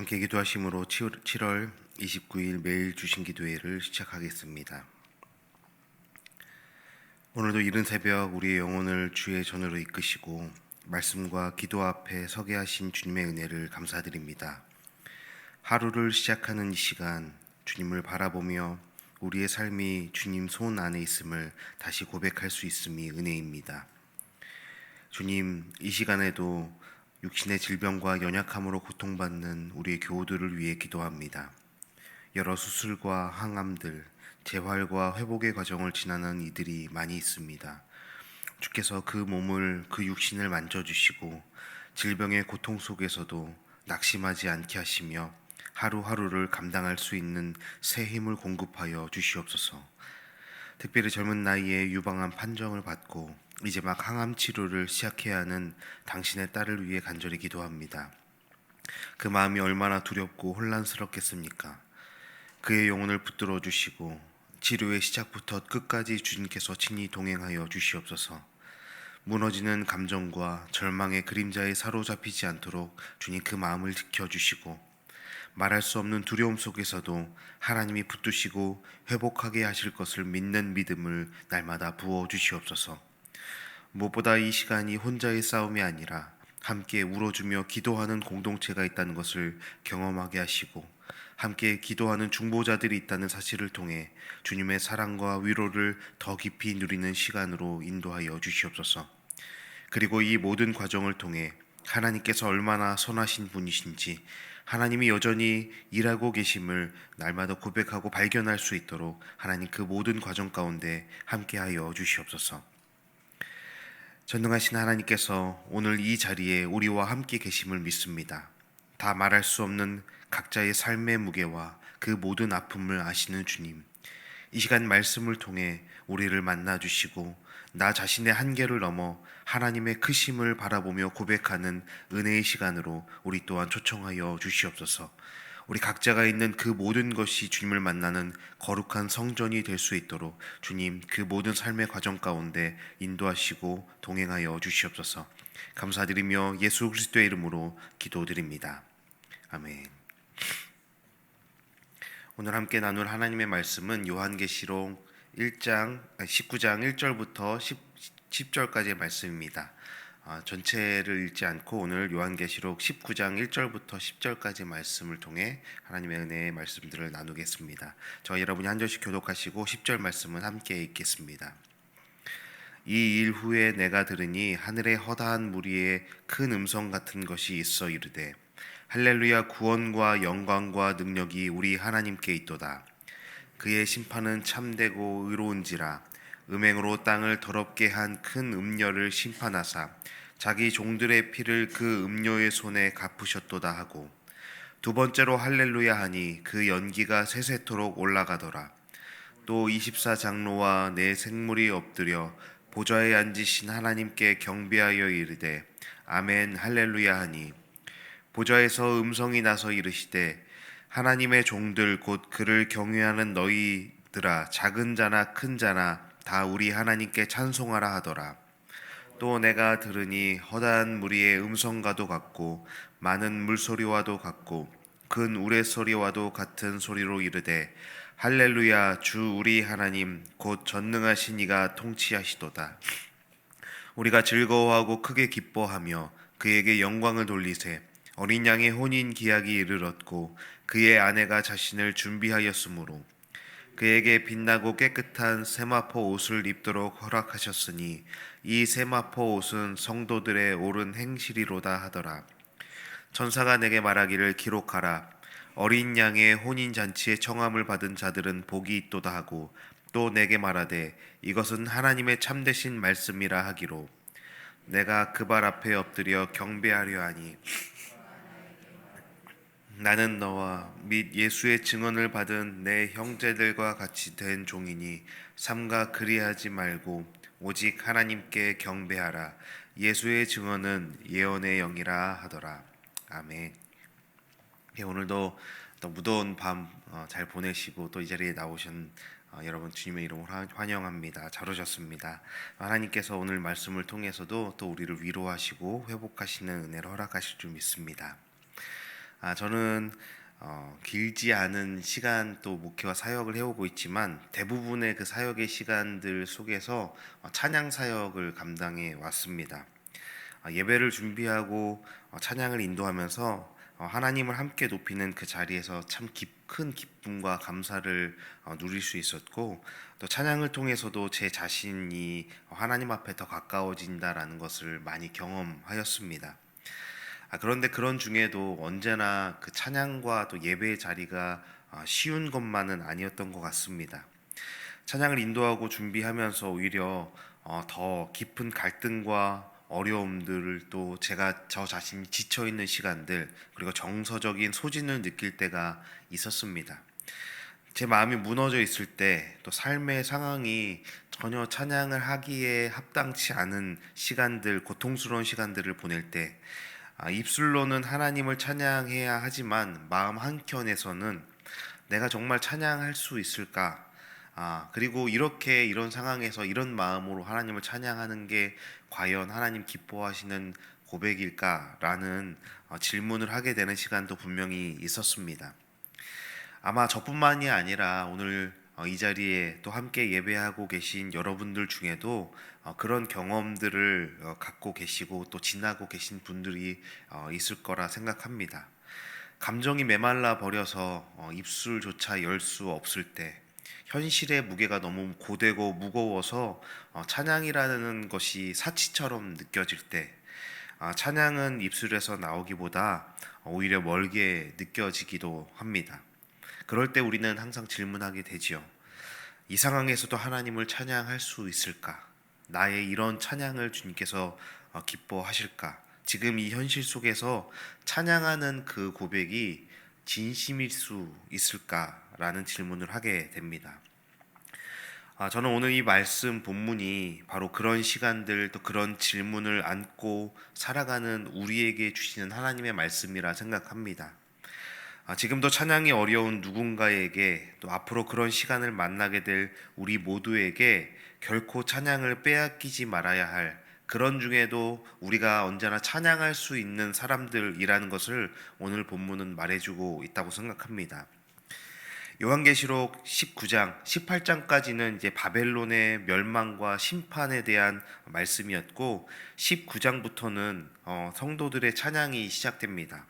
함께 기도하심으로 7월 29일 매일 주신 기도회를 시작하겠습니다. 오늘도 이른 새벽 우리의 영혼을 주의 전으로 이끄시고 말씀과 기도 앞에 서게 하신 주님의 은혜를 감사드립니다. 하루를 시작하는 이 시간 주님을 바라보며 우리의 삶이 주님 손 안에 있음을 다시 고백할 수 있음이 은혜입니다. 주님, 이 시간에도 육신의 질병과 연약함으로 고통받는 우리의 교우들을 위해 기도합니다. 여러 수술과 항암들, 재활과 회복의 과정을 지나는 이들이 많이 있습니다. 주께서 그 몸을, 그 육신을 만져주시고 질병의 고통 속에서도 낙심하지 않게 하시며 하루하루를 감당할 수 있는 새 힘을 공급하여 주시옵소서. 특별히 젊은 나이에 유방암 판정을 받고 이제 막 항암 치료를 시작해야 하는 당신의 딸을 위해 간절히 기도합니다. 그 마음이 얼마나 두렵고 혼란스럽겠습니까? 그의 영혼을 붙들어 주시고 치료의 시작부터 끝까지 주님께서 친히 동행하여 주시옵소서. 무너지는 감정과 절망의 그림자에 사로잡히지 않도록 주님 그 마음을 지켜주시고 말할 수 없는 두려움 속에서도 하나님이 붙드시고 회복하게 하실 것을 믿는 믿음을 날마다 부어주시옵소서. 무엇보다 이 시간이 혼자의 싸움이 아니라 함께 울어주며 기도하는 공동체가 있다는 것을 경험하게 하시고 함께 기도하는 중보자들이 있다는 사실을 통해 주님의 사랑과 위로를 더 깊이 누리는 시간으로 인도하여 주시옵소서. 그리고 이 모든 과정을 통해 하나님께서 얼마나 선하신 분이신지 하나님이 여전히 일하고 계심을 날마다 고백하고 발견할 수 있도록 하나님 그 모든 과정 가운데 함께하여 주시옵소서. 전능하신 하나님께서 오늘 이 자리에 우리와 함께 계심을 믿습니다. 다 말할 수 없는 각자의 삶의 무게와 그 모든 아픔을 아시는 주님, 이 시간 말씀을 통해 우리를 만나주시고 나 자신의 한계를 넘어 하나님의 크심을 바라보며 고백하는 은혜의 시간으로 우리 또한 초청하여 주시옵소서. 우리 각자가 있는 그 모든 것이 주님을 만나는 거룩한 성전이 될 수 있도록 주님 그 모든 삶의 과정 가운데 인도하시고 동행하여 주시옵소서. 감사드리며 예수 그리스도의 이름으로 기도드립니다. 아멘. 오늘 함께 나눌 하나님의 말씀은 요한계시록 19장 1절부터 10절까지의 말씀입니다. 전체를 읽지 않고 오늘 요한계시록 19장 1절부터 10절까지 말씀을 통해 하나님의 은혜의 말씀들을 나누겠습니다. 저와 여러분이 한 절씩 교독하시고 10절 말씀은 함께 읽겠습니다. 이 일 후에 내가 들으니 하늘의 허다한 무리에 큰 음성 같은 것이 있어 이르되 할렐루야, 구원과 영광과 능력이 우리 하나님께 있도다. 그의 심판은 참되고 의로운지라. 음행으로 땅을 더럽게 한 큰 음녀를 심판하사 자기 종들의 피를 그 음녀의 손에 갚으셨도다 하고, 두 번째로 할렐루야 하니 그 연기가 세세토록 올라가더라. 또 24장로와 네 생물이 엎드려 보좌에 앉으신 하나님께 경배하여 이르되 아멘 할렐루야 하니, 보좌에서 음성이 나서 이르시되 하나님의 종들 곧 그를 경외하는 너희들아, 작은 자나 큰 자나 다 우리 하나님께 찬송하라 하더라. 또 내가 들으니 허다한 무리의 음성과도 같고 많은 물소리와도 같고 큰 우레소리와도 같은 소리로 이르되 할렐루야, 주 우리 하나님 곧 전능하신 이가 통치하시도다. 우리가 즐거워하고 크게 기뻐하며 그에게 영광을 돌리세. 어린 양의 혼인 기약이 이르렀고 그의 아내가 자신을 준비하였으므로 그에게 빛나고 깨끗한 세마포 옷을 입도록 허락하셨으니 이 세마포 옷은 성도들의 옳은 행실이로다 하더라. 천사가 내게 말하기를 기록하라. 어린 양의 혼인 잔치에 청함을 받은 자들은 복이 있도다 하고, 또 내게 말하되 이것은 하나님의 참되신 말씀이라 하기로, 내가 그 발 앞에 엎드려 경배하려 하니 나는 너와 및 예수의 증언을 받은 내 형제들과 같이 된 종이니 삼가 그리하지 말고 오직 하나님께 경배하라. 예수의 증언은 예언의 영이라 하더라. 아멘. 오늘도 또 무더운 밤 잘 보내시고 또 이 자리에 나오신 여러분 주님의 이름으로 환영합니다. 잘 오셨습니다. 하나님께서 오늘 말씀을 통해서도 또 우리를 위로하시고 회복하시는 은혜를 허락하실 줄 믿습니다. 저는 길지 않은 시간 또 목회와 사역을 해오고 있지만 대부분의 그 사역의 시간들 속에서 찬양 사역을 감당해 왔습니다. 예배를 준비하고 찬양을 인도하면서 하나님을 함께 높이는 그 자리에서 참 큰 기쁨과 감사를 누릴 수 있었고, 또 찬양을 통해서도 제 자신이 하나님 앞에 더 가까워진다라는 것을 많이 경험하였습니다. 그런데 그런 중에도 언제나 그 찬양과 또 예배의 자리가 쉬운 것만은 아니었던 것 같습니다. 찬양을 인도하고 준비하면서 오히려 더 깊은 갈등과 어려움들을, 또 제가 저 자신이 지쳐 있는 시간들, 그리고 정서적인 소진을 느낄 때가 있었습니다. 제 마음이 무너져 있을 때, 또 삶의 상황이 전혀 찬양을 하기에 합당치 않은 시간들, 고통스러운 시간들을 보낼 때, 입술로는 하나님을 찬양해야 하지만 마음 한켠에서는 내가 정말 찬양할 수 있을까? 그리고 이런 상황에서 이런 마음으로 하나님을 찬양하는 게 과연 하나님 기뻐하시는 고백일까라는 질문을 하게 되는 시간도 분명히 있었습니다. 아마 저뿐만이 아니라 오늘 이 자리에 또 함께 예배하고 계신 여러분들 중에도 그런 경험들을 갖고 계시고 또 지나고 계신 분들이 있을 거라 생각합니다. 감정이 메말라 버려서 입술조차 열 수 없을 때, 현실의 무게가 너무 고되고 무거워서 찬양이라는 것이 사치처럼 느껴질 때, 찬양은 입술에서 나오기보다 오히려 멀게 느껴지기도 합니다. 그럴 때 우리는 항상 질문하게 되지요. 이 상황에서도 하나님을 찬양할 수 있을까? 나의 이런 찬양을 주님께서 기뻐하실까? 지금 이 현실 속에서 찬양하는 그 고백이 진심일 수 있을까라는 질문을 하게 됩니다. 저는 오늘 이 말씀 본문이 바로 그런 시간들, 또 그런 질문을 안고 살아가는 우리에게 주시는 하나님의 말씀이라 생각합니다. 지금도 찬양이 어려운 누군가에게, 또 앞으로 그런 시간을 만나게 될 우리 모두에게 결코 찬양을 빼앗기지 말아야 할, 그런 중에도 우리가 언제나 찬양할 수 있는 사람들이라는 것을 오늘 본문은 말해주고 있다고 생각합니다. 요한계시록 19장, 18장까지는 이제 바벨론의 멸망과 심판에 대한 말씀이었고, 19장부터는 성도들의 찬양이 시작됩니다.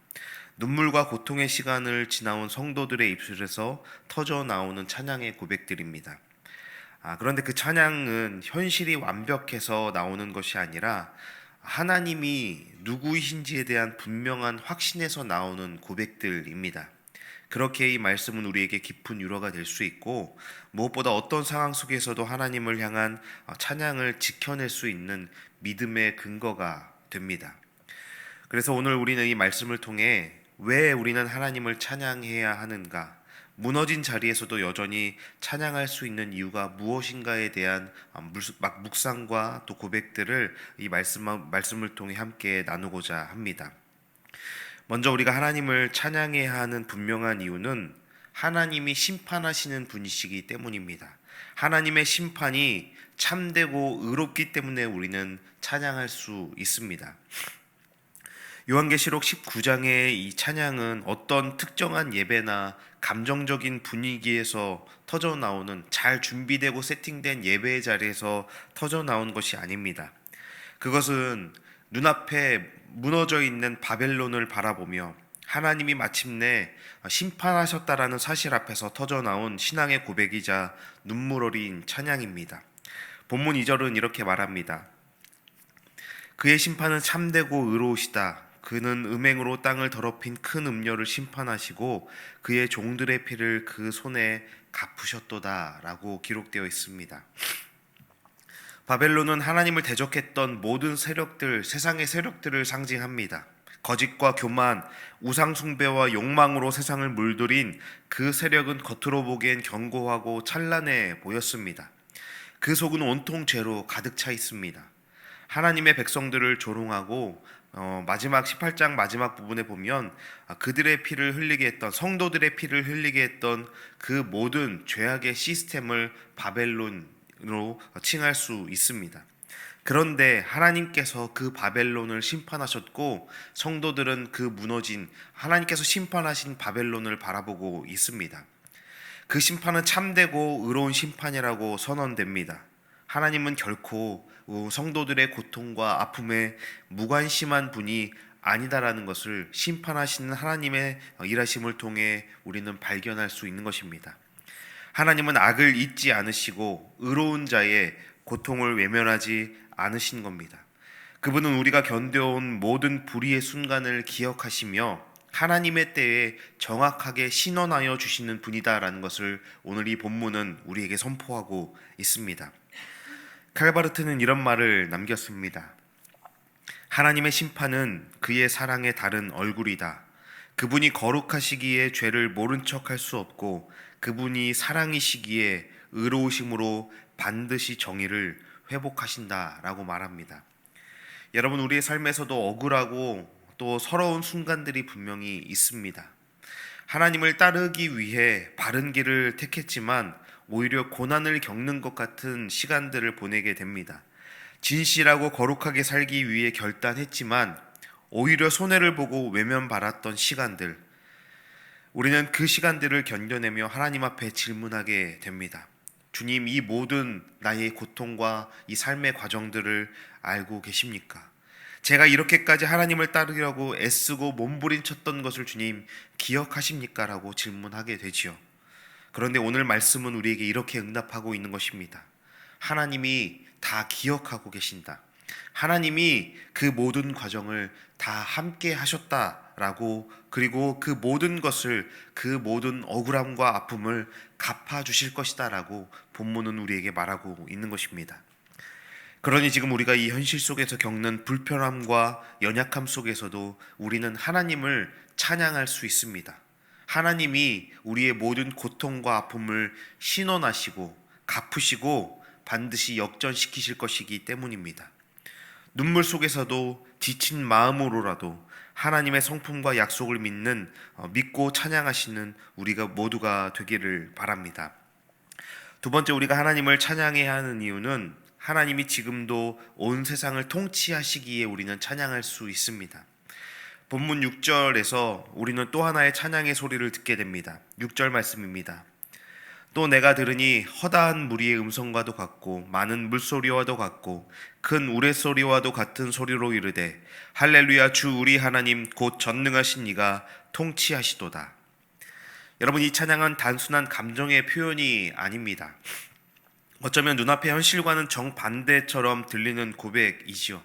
눈물과 고통의 시간을 지나온 성도들의 입술에서 터져 나오는 찬양의 고백들입니다. 그런데 그 찬양은 현실이 완벽해서 나오는 것이 아니라 하나님이 누구이신지에 대한 분명한 확신에서 나오는 고백들입니다. 그렇게 이 말씀은 우리에게 깊은 위로가 될 수 있고, 무엇보다 어떤 상황 속에서도 하나님을 향한 찬양을 지켜낼 수 있는 믿음의 근거가 됩니다. 그래서 오늘 우리는 이 말씀을 통해 왜 우리는 하나님을 찬양해야 하는가, 무너진 자리에서도 여전히 찬양할 수 있는 이유가 무엇인가에 대한 묵상과 또 고백들을 이 말씀을 통해 함께 나누고자 합니다. 먼저 우리가 하나님을 찬양해야 하는 분명한 이유는 하나님이 심판하시는 분이시기 때문입니다. 하나님의 심판이 참되고 의롭기 때문에 우리는 찬양할 수 있습니다. 요한계시록 19장의 이 찬양은 어떤 특정한 예배나 감정적인 분위기에서 터져 나오는, 잘 준비되고 세팅된 예배의 자리에서 터져 나온 것이 아닙니다. 그것은 눈앞에 무너져 있는 바벨론을 바라보며 하나님이 마침내 심판하셨다라는 사실 앞에서 터져 나온 신앙의 고백이자 눈물 어린 찬양입니다. 본문 2절은 이렇게 말합니다. 그의 심판은 참되고 의로우시다. 그는 음행으로 땅을 더럽힌 큰 음녀를 심판하시고 그의 종들의 피를 그 손에 갚으셨도다 라고 기록되어 있습니다. 바벨론은 하나님을 대적했던 모든 세력들, 세상의 세력들을 상징합니다. 거짓과 교만, 우상숭배와 욕망으로 세상을 물들인 그 세력은 겉으로 보기엔 견고하고 찬란해 보였습니다. 그 속은 온통 죄로 가득 차 있습니다. 하나님의 백성들을 조롱하고 마지막 18장 마지막 부분에 보면 그들의 피를 흘리게 했던, 성도들의 피를 흘리게 했던 그 모든 죄악의 시스템을 바벨론으로 칭할 수 있습니다. 그런데 하나님께서 그 바벨론을 심판하셨고 성도들은 그 무너진 하나님께서 심판하신 바벨론을 바라보고 있습니다. 그 심판은 참되고 의로운 심판이라고 선언됩니다. 하나님은 결코 성도들의 고통과 아픔에 무관심한 분이 아니다라는 것을 심판하시는 하나님의 일하심을 통해 우리는 발견할 수 있는 것입니다. 하나님은 악을 잊지 않으시고 의로운 자의 고통을 외면하지 않으신 겁니다. 그분은 우리가 견뎌온 모든 불의의 순간을 기억하시며 하나님의 때에 정확하게 신원하여 주시는 분이다라는 것을 오늘 이 본문은 우리에게 선포하고 있습니다. 칼바르트는 이런 말을 남겼습니다. 하나님의 심판은 그의 사랑의 다른 얼굴이다. 그분이 거룩하시기에 죄를 모른 척할 수 없고 그분이 사랑이시기에 의로우심으로 반드시 정의를 회복하신다라고 말합니다. 여러분, 우리의 삶에서도 억울하고 또 서러운 순간들이 분명히 있습니다. 하나님을 따르기 위해 바른 길을 택했지만 오히려 고난을 겪는 것 같은 시간들을 보내게 됩니다. 진실하고 거룩하게 살기 위해 결단했지만 오히려 손해를 보고 외면받았던 시간들, 우리는 그 시간들을 견뎌내며 하나님 앞에 질문하게 됩니다. 주님, 이 모든 나의 고통과 이 삶의 과정들을 알고 계십니까? 제가 이렇게까지 하나님을 따르려고 애쓰고 몸부림쳤던 것을 주님 기억하십니까? 라고 질문하게 되지요. 그런데 오늘 말씀은 우리에게 이렇게 응답하고 있는 것입니다. 하나님이 다 기억하고 계신다. 하나님이 그 모든 과정을 다 함께 하셨다라고, 그리고 그 모든 것을, 그 모든 억울함과 아픔을 갚아주실 것이다라고 본문은 우리에게 말하고 있는 것입니다. 그러니 지금 우리가 이 현실 속에서 겪는 불편함과 연약함 속에서도 우리는 하나님을 찬양할 수 있습니다. 하나님이 우리의 모든 고통과 아픔을 신원하시고 갚으시고 반드시 역전시키실 것이기 때문입니다. 눈물 속에서도 지친 마음으로라도 하나님의 성품과 약속을 믿고 찬양하시는 우리가 모두가 되기를 바랍니다. 두 번째, 우리가 하나님을 찬양해야 하는 이유는 하나님이 지금도 온 세상을 통치하시기에 우리는 찬양할 수 있습니다. 본문 6절에서 우리는 또 하나의 찬양의 소리를 듣게 됩니다. 6절 말씀입니다. 또 내가 들으니 허다한 무리의 음성과도 같고 많은 물소리와도 같고 큰 우레소리와도 같은 소리로 이르되 할렐루야, 주 우리 하나님 곧 전능하신 이가 통치하시도다. 여러분, 이 찬양은 단순한 감정의 표현이 아닙니다. 어쩌면 눈앞의 현실과는 정반대처럼 들리는 고백이지요.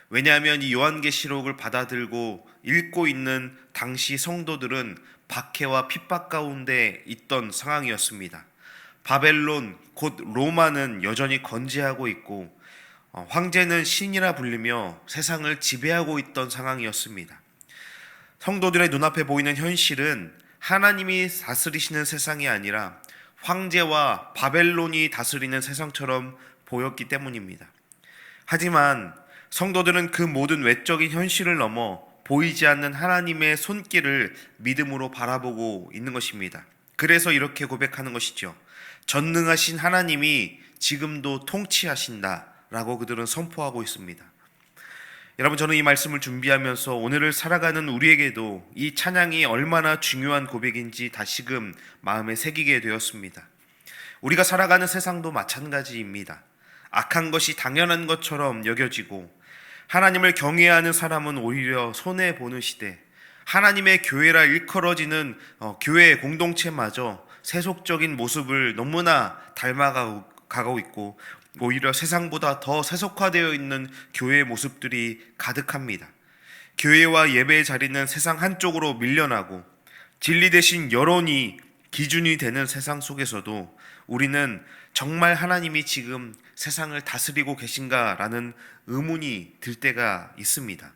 왜냐하면 이 요한계시록을 받아들고 읽고 있는 당시 성도들은 박해와 핍박 가운데 있던 상황이었습니다. 바벨론, 곧 로마는 여전히 건재하고 있고 황제는 신이라 불리며 세상을 지배하고 있던 상황이었습니다. 성도들의 눈앞에 보이는 현실은 하나님이 다스리시는 세상이 아니라 황제와 바벨론이 다스리는 세상처럼 보였기 때문입니다. 하지만 성도들은 그 모든 외적인 현실을 넘어 보이지 않는 하나님의 손길을 믿음으로 바라보고 있는 것입니다. 그래서 이렇게 고백하는 것이죠. 전능하신 하나님이 지금도 통치하신다라고 그들은 선포하고 있습니다. 여러분, 저는 이 말씀을 준비하면서 오늘을 살아가는 우리에게도 이 찬양이 얼마나 중요한 고백인지 다시금 마음에 새기게 되었습니다. 우리가 살아가는 세상도 마찬가지입니다. 악한 것이 당연한 것처럼 여겨지고 하나님을 경외하는 사람은 오히려 손해보는 시대, 하나님의 교회라 일컬어지는 교회 공동체마저 세속적인 모습을 너무나 닮아가고 있고 오히려 세상보다 더 세속화되어 있는 교회의 모습들이 가득합니다. 교회와 예배의 자리는 세상 한쪽으로 밀려나고 진리 대신 여론이 기준이 되는 세상 속에서도 우리는 정말 하나님이 지금 세상을 다스리고 계신가라는 의문이 들 때가 있습니다.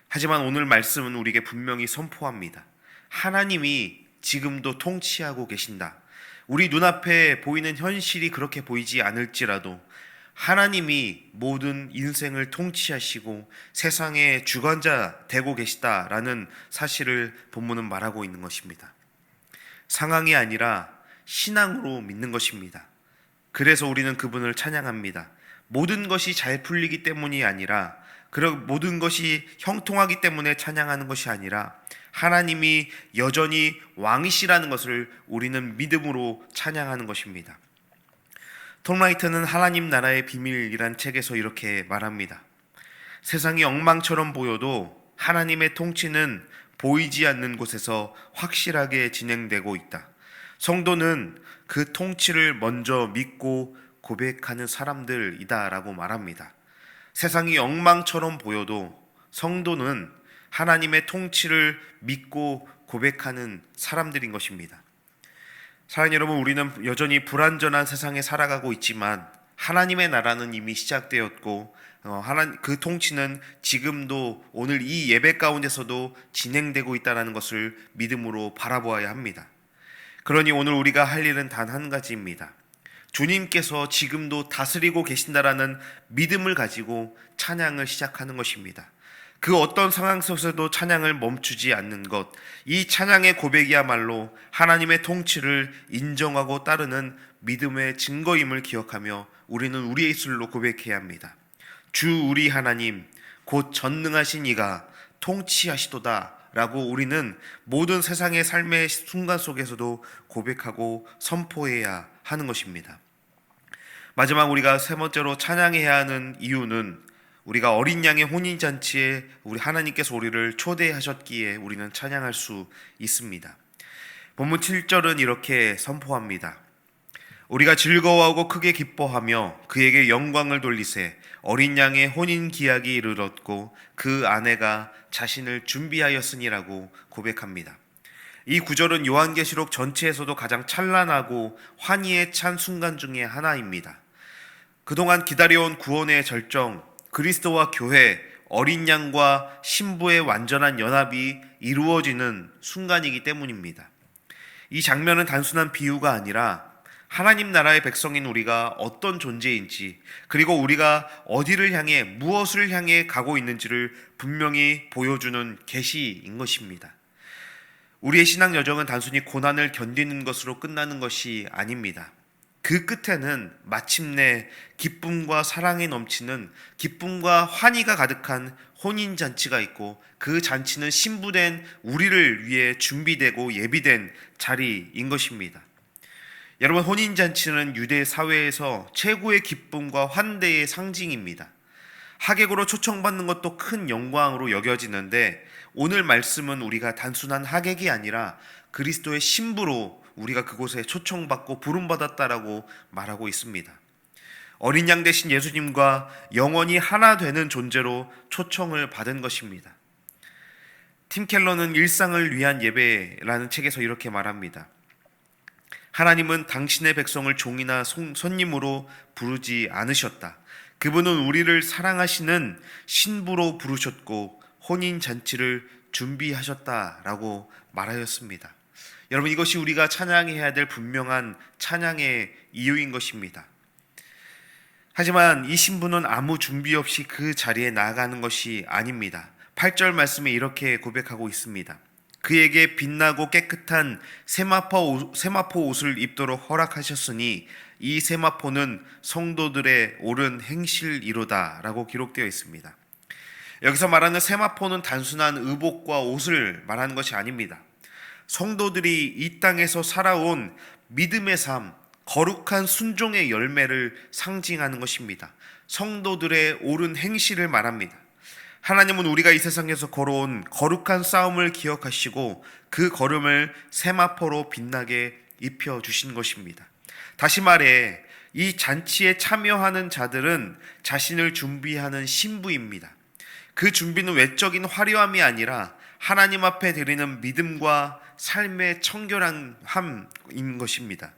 하지만 오늘 말씀은 우리에게 분명히 선포합니다. 하나님이 지금도 통치하고 계신다. 우리 눈앞에 보이는 현실이 그렇게 보이지 않을지라도 하나님이 모든 인생을 통치하시고 세상의 주관자 되고 계시다라는 사실을 본문은 말하고 있는 것입니다. 상황이 아니라 신앙으로 믿는 것입니다. 그래서 우리는 그분을 찬양합니다. 모든 것이 잘 풀리기 때문이 아니라, 그런 모든 것이 형통하기 때문에 찬양하는 것이 아니라 하나님이 여전히 왕이시라는 것을 우리는 믿음으로 찬양하는 것입니다. 톰 라이트는 하나님 나라의 비밀이란 책에서 이렇게 말합니다. 세상이 엉망처럼 보여도 하나님의 통치는 보이지 않는 곳에서 확실하게 진행되고 있다. 성도는 그 통치를 먼저 믿고 고백하는 사람들이다 라고 말합니다. 세상이 엉망처럼 보여도 성도는 하나님의 통치를 믿고 고백하는 사람들인 것입니다. 사랑하는 여러분, 우리는 여전히 불완전한 세상에 살아가고 있지만 하나님의 나라는 이미 시작되었고 그 통치는 지금도 오늘 이 예배 가운데서도 진행되고 있다는 것을 믿음으로 바라보아야 합니다. 그러니 오늘 우리가 할 일은 단 한 가지입니다. 주님께서 지금도 다스리고 계신다라는 믿음을 가지고 찬양을 시작하는 것입니다. 그 어떤 상황 속에서도 찬양을 멈추지 않는 것, 이 찬양의 고백이야말로 하나님의 통치를 인정하고 따르는 믿음의 증거임을 기억하며 우리는 우리의 입술로 고백해야 합니다. 주 우리 하나님 곧 전능하신 이가 통치하시도다 라고 우리는 모든 세상의 삶의 순간 속에서도 고백하고 선포해야 하는 것입니다. 마지막 우리가 세 번째로 찬양해야 하는 이유는 우리가 어린 양의 혼인잔치에 우리 하나님께서 우리를 초대하셨기에 우리는 찬양할 수 있습니다. 본문 7절은 이렇게 선포합니다. 우리가 즐거워하고 크게 기뻐하며 그에게 영광을 돌리세 어린 양의 혼인 기약이 이르렀고 그 아내가 자신을 준비하였으니라고 고백합니다. 이 구절은 요한계시록 전체에서도 가장 찬란하고 환희에 찬 순간 중에 하나입니다. 그동안 기다려온 구원의 절정, 그리스도와 교회, 어린 양과 신부의 완전한 연합이 이루어지는 순간이기 때문입니다. 이 장면은 단순한 비유가 아니라 하나님 나라의 백성인 우리가 어떤 존재인지, 그리고 우리가 어디를 향해 무엇을 향해 가고 있는지를 분명히 보여주는 계시인 것입니다. 우리의 신앙 여정은 단순히 고난을 견디는 것으로 끝나는 것이 아닙니다. 그 끝에는 마침내 기쁨과 사랑에 넘치는, 기쁨과 환희가 가득한 혼인잔치가 있고, 그 잔치는 신부된 우리를 위해 준비되고 예비된 자리인 것입니다. 여러분, 혼인잔치는 유대 사회에서 최고의 기쁨과 환대의 상징입니다. 하객으로 초청받는 것도 큰 영광으로 여겨지는데, 오늘 말씀은 우리가 단순한 하객이 아니라 그리스도의 신부로 우리가 그곳에 초청받고 부름받았다라고 말하고 있습니다. 어린 양 대신 예수님과 영원히 하나 되는 존재로 초청을 받은 것입니다. 팀 켈러는 일상을 위한 예배라는 책에서 이렇게 말합니다. 하나님은 당신의 백성을 종이나 손님으로 부르지 않으셨다. 그분은 우리를 사랑하시는 신부로 부르셨고 혼인잔치를 준비하셨다라고 말하였습니다. 여러분, 이것이 우리가 찬양해야 될 분명한 찬양의 이유인 것입니다. 하지만 이 신부는 아무 준비 없이 그 자리에 나아가는 것이 아닙니다. 8절 말씀에 이렇게 고백하고 있습니다. 그에게 빛나고 깨끗한 세마포 옷을 입도록 허락하셨으니 이 세마포는 성도들의 옳은 행실이로다 라고 기록되어 있습니다. 여기서 말하는 세마포는 단순한 의복과 옷을 말하는 것이 아닙니다. 성도들이 이 땅에서 살아온 믿음의 삶, 거룩한 순종의 열매를 상징하는 것입니다. 성도들의 옳은 행실을 말합니다. 하나님은 우리가 이 세상에서 걸어온 거룩한 싸움을 기억하시고 그 걸음을 세마포로 빛나게 입혀주신 것입니다. 다시 말해 이 잔치에 참여하는 자들은 자신을 준비하는 신부입니다. 그 준비는 외적인 화려함이 아니라 하나님 앞에 드리는 믿음과 삶의 청결함인 것입니다.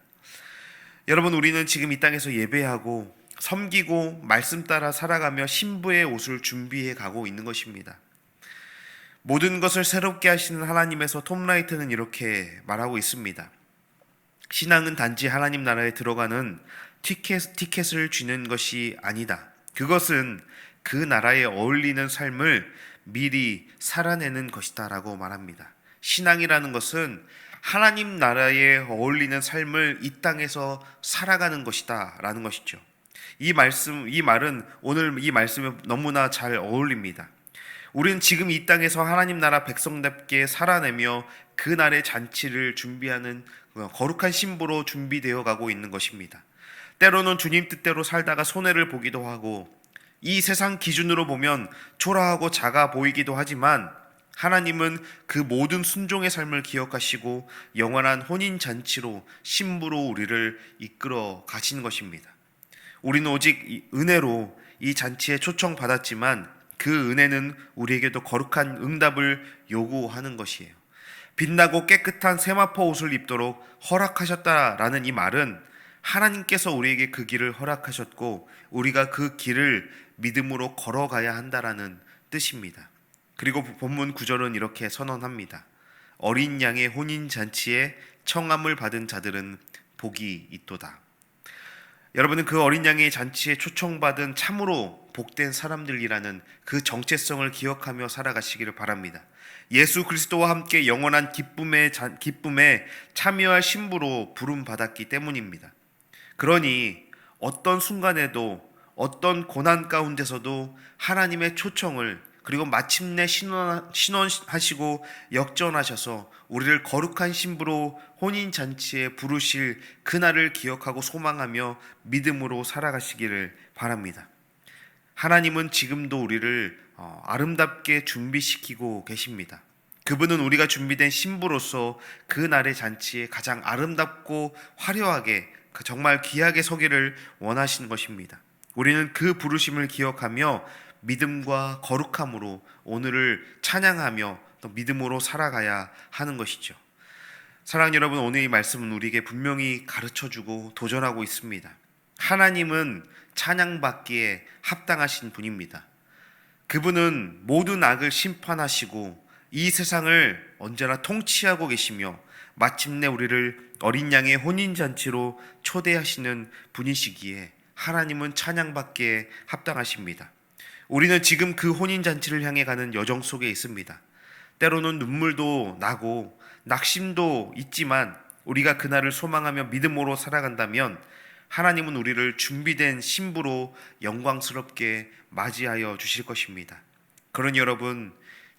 여러분, 우리는 지금 이 땅에서 예배하고 섬기고 말씀 따라 살아가며 신부의 옷을 준비해 가고 있는 것입니다. 모든 것을 새롭게 하시는 하나님에서 톰 라이트는 이렇게 말하고 있습니다. 신앙은 단지 하나님 나라에 들어가는 티켓을 쥐는 것이 아니다. 그것은 그 나라에 어울리는 삶을 미리 살아내는 것이다 라고 말합니다. 신앙이라는 것은 하나님 나라에 어울리는 삶을 이 땅에서 살아가는 것이다 라는 것이죠. 이 말은 오늘 이 말씀에 너무나 잘 어울립니다. 우리는 지금 이 땅에서 하나님 나라 백성답게 살아내며 그 날의 잔치를 준비하는 거룩한 신부로 준비되어 가고 있는 것입니다. 때로는 주님 뜻대로 살다가 손해를 보기도 하고 이 세상 기준으로 보면 초라하고 작아 보이기도 하지만 하나님은 그 모든 순종의 삶을 기억하시고 영원한 혼인 잔치로 신부로 우리를 이끌어 가신 것입니다. 우리는 오직 은혜로 이 잔치에 초청받았지만 그 은혜는 우리에게도 거룩한 응답을 요구하는 것이에요. 빛나고 깨끗한 세마포 옷을 입도록 허락하셨다라는 이 말은 하나님께서 우리에게 그 길을 허락하셨고 우리가 그 길을 믿음으로 걸어가야 한다라는 뜻입니다. 그리고 본문 9절은 이렇게 선언합니다. 어린 양의 혼인 잔치에 청함을 받은 자들은 복이 있도다. 여러분은 그 어린 양의 잔치에 초청받은 참으로 복된 사람들이라는 그 정체성을 기억하며 살아가시기를 바랍니다. 예수 그리스도와 함께 영원한 기쁨에 참여할 신부로 부름받았기 때문입니다. 그러니 어떤 순간에도 어떤 고난 가운데서도 하나님의 초청을 그리고 마침내 신원하시고 역전하셔서 우리를 거룩한 신부로 혼인잔치에 부르실 그날을 기억하고 소망하며 믿음으로 살아가시기를 바랍니다. 하나님은 지금도 우리를 아름답게 준비시키고 계십니다. 그분은 우리가 준비된 신부로서 그 날의 잔치에 가장 아름답고 화려하게 정말 귀하게 서기를 원하시는 것입니다. 우리는 그 부르심을 기억하며 믿음과 거룩함으로 오늘을 찬양하며 또 믿음으로 살아가야 하는 것이죠. 사랑하는 여러분, 오늘 이 말씀은 우리에게 분명히 가르쳐주고 도전하고 있습니다. 하나님은 찬양받기에 합당하신 분입니다. 그분은 모든 악을 심판하시고 이 세상을 언제나 통치하고 계시며 마침내 우리를 어린 양의 혼인잔치로 초대하시는 분이시기에 하나님은 찬양받기에 합당하십니다. 우리는 지금 그 혼인잔치를 향해 가는 여정 속에 있습니다. 때로는 눈물도 나고 낙심도 있지만 우리가 그날을 소망하며 믿음으로 살아간다면 하나님은 우리를 준비된 신부로 영광스럽게 맞이하여 주실 것입니다. 그러니 여러분,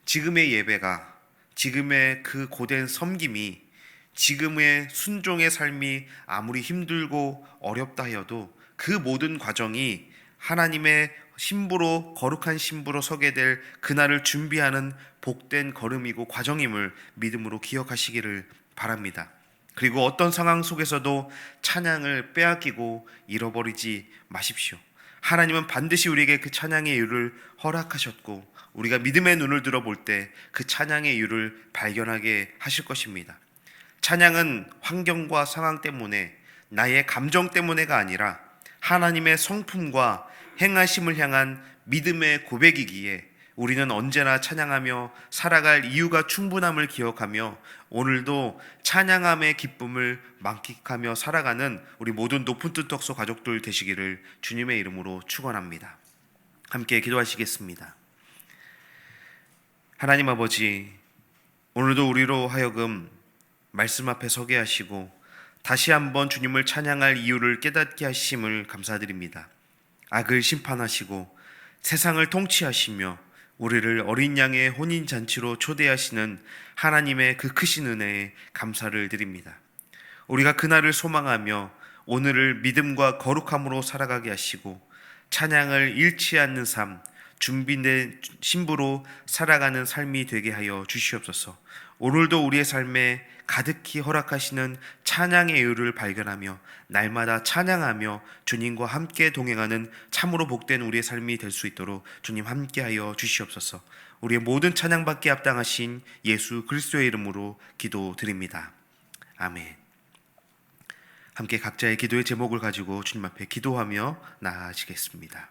지금의 예배가, 지금의 그 고된 섬김이, 지금의 순종의 삶이 아무리 힘들고 어렵다 하여도 그 모든 과정이 하나님의 신부로, 거룩한 신부로 서게 될 그날을 준비하는 복된 걸음이고 과정임을 믿음으로 기억하시기를 바랍니다. 그리고 어떤 상황 속에서도 찬양을 빼앗기고 잃어버리지 마십시오. 하나님은 반드시 우리에게 그 찬양의 이유를 허락하셨고 우리가 믿음의 눈을 들어볼 때 그 찬양의 이유를 발견하게 하실 것입니다. 찬양은 환경과 상황 때문에, 나의 감정 때문에가 아니라 하나님의 성품과 행하심을 향한 믿음의 고백이기에 우리는 언제나 찬양하며 살아갈 이유가 충분함을 기억하며 오늘도 찬양함의 기쁨을 만끽하며 살아가는 우리 모든 높은 뜻 덕소 가족들 되시기를 주님의 이름으로 축원합니다. 함께 기도하시겠습니다. 하나님 아버지, 오늘도 우리로 하여금 말씀 앞에 서게 하시고 다시 한번 주님을 찬양할 이유를 깨닫게 하심을 감사드립니다. 악을 심판하시고 세상을 통치하시며 우리를 어린 양의 혼인잔치로 초대하시는 하나님의 그 크신 은혜에 감사를 드립니다. 우리가 그날을 소망하며 오늘을 믿음과 거룩함으로 살아가게 하시고 찬양을 잃지 않는 삶, 준비된 신부로 살아가는 삶이 되게 하여 주시옵소서. 오늘도 우리의 삶에 가득히 허락하시는 찬양의 이유를 발견하며 날마다 찬양하며 주님과 함께 동행하는 참으로 복된 우리의 삶이 될 수 있도록 주님 함께하여 주시옵소서. 우리의 모든 찬양받기에 합당하신 예수 그리스도의 이름으로 기도드립니다. 아멘. 함께 각자의 기도의 제목을 가지고 주님 앞에 기도하며 나아가시겠습니다.